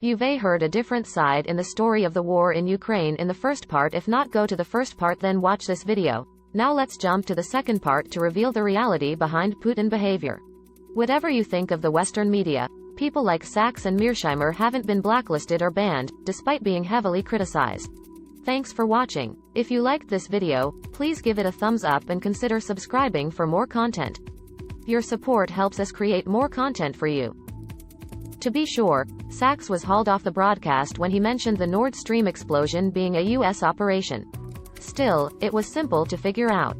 You've heard a different side in the story of the war in Ukraine in the first part. If not, go to the first part, then watch this video. Now let's jump to the second part to reveal the reality behind Putin behavior. Whatever you think of the Western media, people like Sachs and Mearsheimer haven't been blacklisted or banned, despite being heavily criticized. Thanks for watching. If you liked this video, please give it a thumbs up and consider subscribing for more content. Your support helps us create more content for you. To be sure, Sachs was hauled off the broadcast when he mentioned the Nord Stream explosion being a U.S. operation. Still, it was simple to figure out.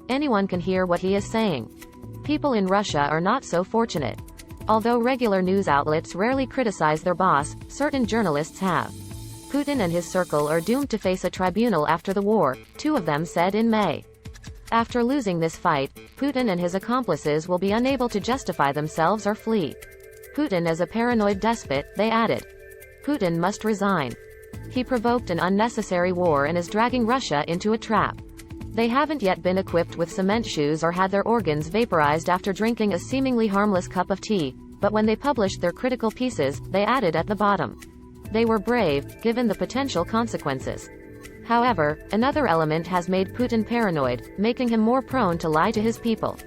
Anyone can hear what he is saying. People in Russia are not so fortunate. Although regular news outlets rarely criticize their boss, certain journalists have. Putin and his circle are doomed to face a tribunal after the war, two of them said in May. After losing this fight, Putin and his accomplices will be unable to justify themselves or flee. Putin is a paranoid despot, they added. Putin must resign. He provoked an unnecessary war and is dragging Russia into a trap. They haven't yet been equipped with cement shoes or had their organs vaporized after drinking a seemingly harmless cup of tea, but when they published their critical pieces, they added at the bottom. They were brave, given the potential consequences. However, another element has made Putin paranoid, making him more prone to lie to his people.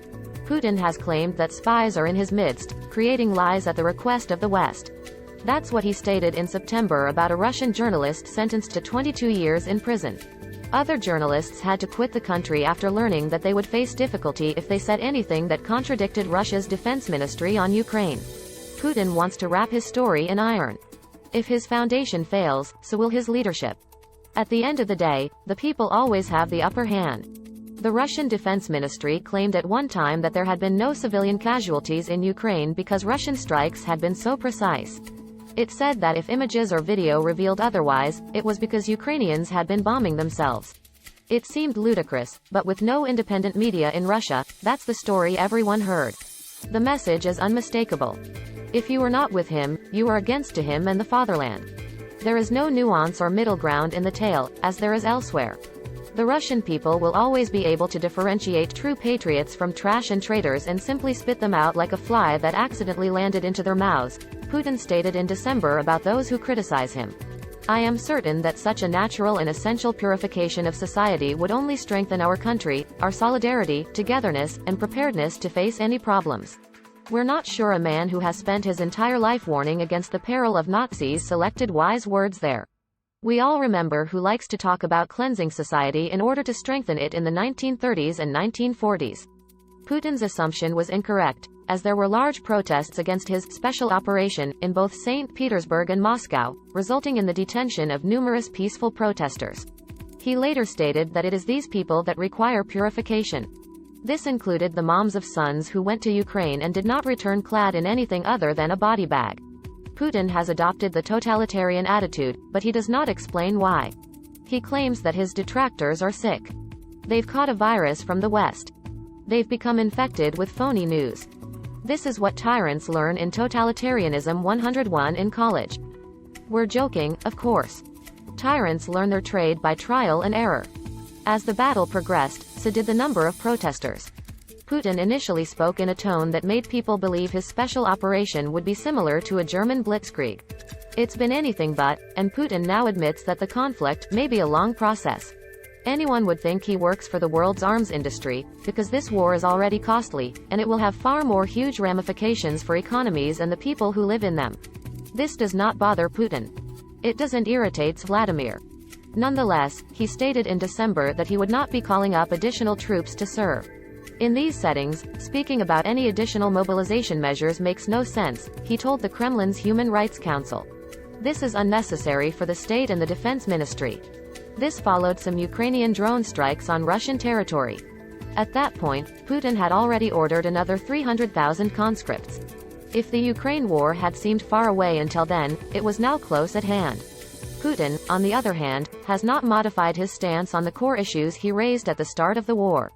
Putin has claimed that spies are in his midst, creating lies at the request of the West. That's what he stated in September about a Russian journalist sentenced to 22 years in prison. Other journalists had to quit the country after learning that they would face difficulty if they said anything that contradicted Russia's defense ministry on Ukraine. Putin wants to wrap his story in iron. If his foundation fails, so will his leadership. At the end of the day, the people always have the upper hand. The Russian Defense Ministry claimed at one time that there had been no civilian casualties in Ukraine because Russian strikes had been so precise. It said that if images or video revealed otherwise, it was because Ukrainians had been bombing themselves. It seemed ludicrous, but with no independent media in Russia, that's the story everyone heard. The message is unmistakable. If you are not with him, you are against him and the fatherland. There is no nuance or middle ground in the tale, as there is elsewhere. The Russian people will always be able to differentiate true patriots from trash and traitors and simply spit them out like a fly that accidentally landed into their mouths, Putin stated in December about those who criticize him. I am certain that such a natural and essential purification of society would only strengthen our country, our solidarity, togetherness, and preparedness to face any problems. We're not sure a man who has spent his entire life warning against the peril of Nazis selected wise words there. We all remember who likes to talk about cleansing society in order to strengthen it in the 1930s and 1940s. Putin's assumption was incorrect, as there were large protests against his special operation in both St. Petersburg and Moscow, resulting in the detention of numerous peaceful protesters. He later stated that it is these people that require purification. This included the moms of sons who went to Ukraine and did not return clad in anything other than a body bag. Putin has adopted the totalitarian attitude, but he does not explain why. He claims that his detractors are sick. They've caught a virus from the West. They've become infected with phony news. This is what tyrants learn in Totalitarianism 101 in college. We're joking, of course. Tyrants learn their trade by trial and error. As the battle progressed, so did the number of protesters. Putin initially spoke in a tone that made people believe his special operation would be similar to a German blitzkrieg. It's been anything but, and Putin now admits that the conflict may be a long process. Anyone would think he works for the world's arms industry, because this war is already costly, and it will have far more huge ramifications for economies and the people who live in them. This does not bother Putin. It doesn't irritate Vladimir. Nonetheless, he stated in December that he would not be calling up additional troops to serve. In these settings, speaking about any additional mobilization measures makes no sense, he told the Kremlin's Human Rights Council. This is unnecessary for the state and the defense ministry. This followed some Ukrainian drone strikes on Russian territory. At that point, Putin had already ordered another 300,000 conscripts. If the Ukraine war had seemed far away until then, it was now close at hand. Putin, on the other hand, has not modified his stance on the core issues he raised at the start of the war.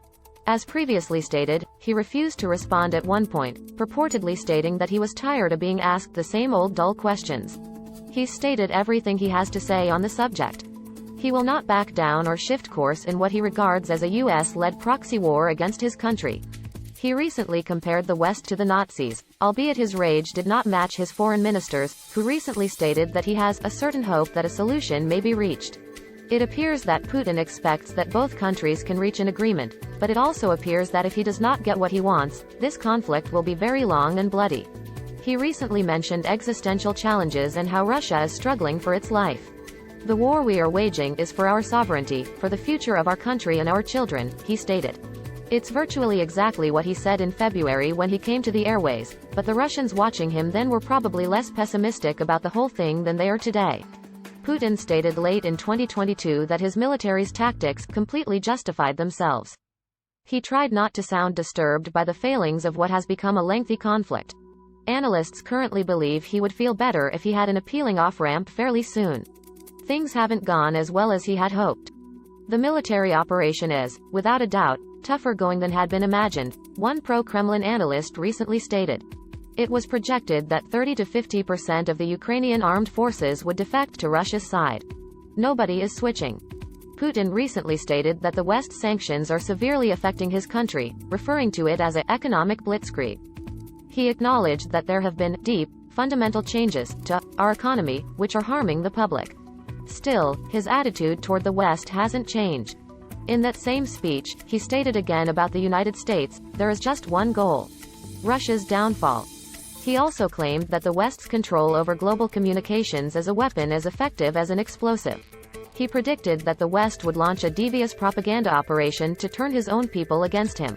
As previously stated, he refused to respond at one point, purportedly stating that he was tired of being asked the same old dull questions. He's stated everything he has to say on the subject. He will not back down or shift course in what he regards as a US-led proxy war against his country. He recently compared the West to the Nazis, albeit his rage did not match his foreign ministers, who recently stated that he has a certain hope that a solution may be reached. It appears that Putin expects that both countries can reach an agreement, but it also appears that if he does not get what he wants, this conflict will be very long and bloody. He recently mentioned existential challenges and how Russia is struggling for its life. The war we are waging is for our sovereignty, for the future of our country and our children, he stated. It's virtually exactly what he said in February when he came to the airways, but the Russians watching him then were probably less pessimistic about the whole thing than they are today. Putin stated late in 2022 that his military's tactics completely justified themselves. He tried not to sound disturbed by the failings of what has become a lengthy conflict. Analysts currently believe he would feel better if he had an appealing off-ramp fairly soon. Things haven't gone as well as he had hoped. The military operation is, without a doubt, tougher going than had been imagined, one pro-Kremlin analyst recently stated. It was projected that 30 to 50% of the Ukrainian armed forces would defect to Russia's side. Nobody is switching. Putin recently stated that the West sanctions are severely affecting his country, referring to it as an economic blitzkrieg. He acknowledged that there have been deep, fundamental changes to our economy, which are harming the public. Still, his attitude toward the West hasn't changed. In that same speech, he stated again about the United States, there is just one goal: Russia's downfall. He also claimed that the West's control over global communications is a weapon as effective as an explosive. He predicted that the West would launch a devious propaganda operation to turn his own people against him.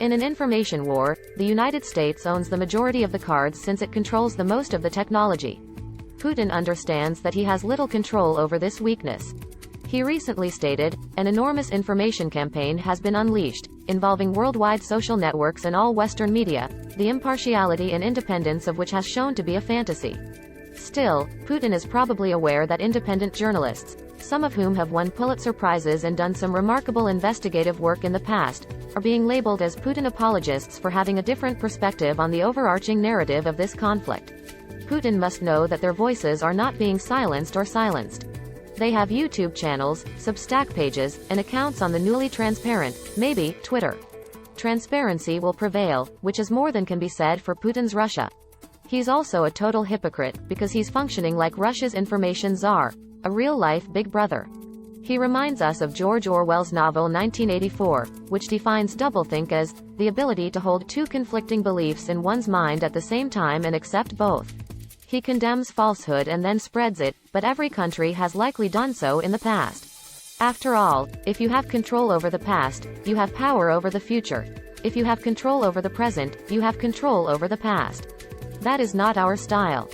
In an information war, the United States owns the majority of the cards since it controls the most of the technology. Putin understands that he has little control over this weakness. He recently stated, an enormous information campaign has been unleashed, involving worldwide social networks and all Western media, the impartiality and independence of which has shown to be a fantasy. Still, Putin is probably aware that independent journalists, some of whom have won Pulitzer Prizes and done some remarkable investigative work in the past, are being labeled as Putin apologists for having a different perspective on the overarching narrative of this conflict. Putin must know that their voices are not being silenced or silenced. They have YouTube channels, Substack pages, and accounts on the newly transparent, maybe, Twitter. Transparency will prevail, which is more than can be said for Putin's Russia. He's also a total hypocrite, because he's functioning like Russia's information czar, a real-life big brother. He reminds us of George Orwell's novel 1984, which defines doublethink as the ability to hold two conflicting beliefs in one's mind at the same time and accept both. He condemns falsehood and then spreads it, but every country has likely done so in the past. After all, if you have control over the past, you have power over the future. If you have control over the present, you have control over the past. That is not our style.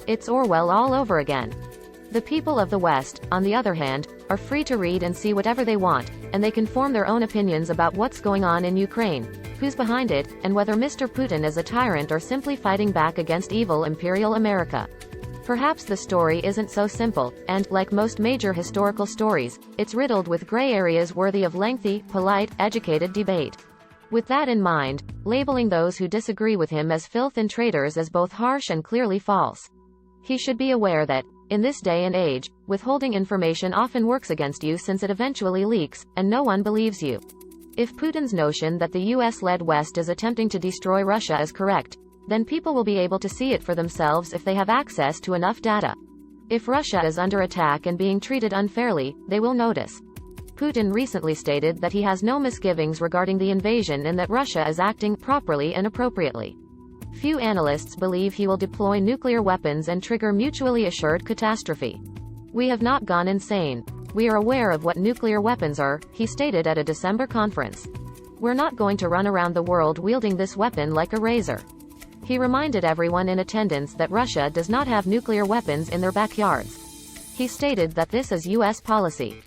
It's Orwell all over again. The people of the West, on the other hand, are free to read and see whatever they want, and they can form their own opinions about what's going on in Ukraine, who's behind it, and whether Mr. Putin is a tyrant or simply fighting back against evil imperial America. Perhaps the story isn't so simple, and, like most major historical stories, it's riddled with gray areas worthy of lengthy, polite, educated debate. With that in mind, labeling those who disagree with him as filth and traitors is both harsh and clearly false. He should be aware that, in this day and age, withholding information often works against you since it eventually leaks, and no one believes you. If Putin's notion that the US-led West is attempting to destroy Russia is correct, then people will be able to see it for themselves if they have access to enough data. If Russia is under attack and being treated unfairly, they will notice. Putin recently stated that he has no misgivings regarding the invasion and that Russia is acting properly and appropriately. Few analysts believe he will deploy nuclear weapons and trigger mutually assured catastrophe. We have not gone insane. We are aware of what nuclear weapons are, he stated at a December conference. We're not going to run around the world wielding this weapon like a razor. He reminded everyone in attendance that Russia does not have nuclear weapons in their backyards. He stated that this is U.S. policy.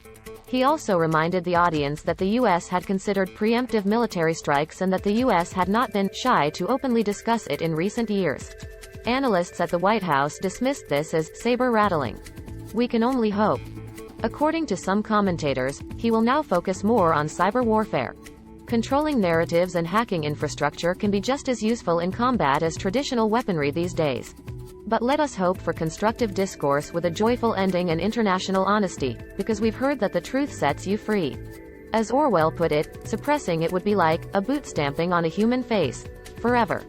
He also reminded the audience that the U.S. had considered preemptive military strikes and that the U.S. had not been shy to openly discuss it in recent years. Analysts at the White House dismissed this as saber-rattling. We can only hope. According to some commentators, he will now focus more on cyber warfare. Controlling narratives and hacking infrastructure can be just as useful in combat as traditional weaponry these days. But let us hope for constructive discourse with a joyful ending and international honesty, because we've heard that the truth sets you free. As Orwell put it, suppressing it would be like a boot stamping on a human face. Forever.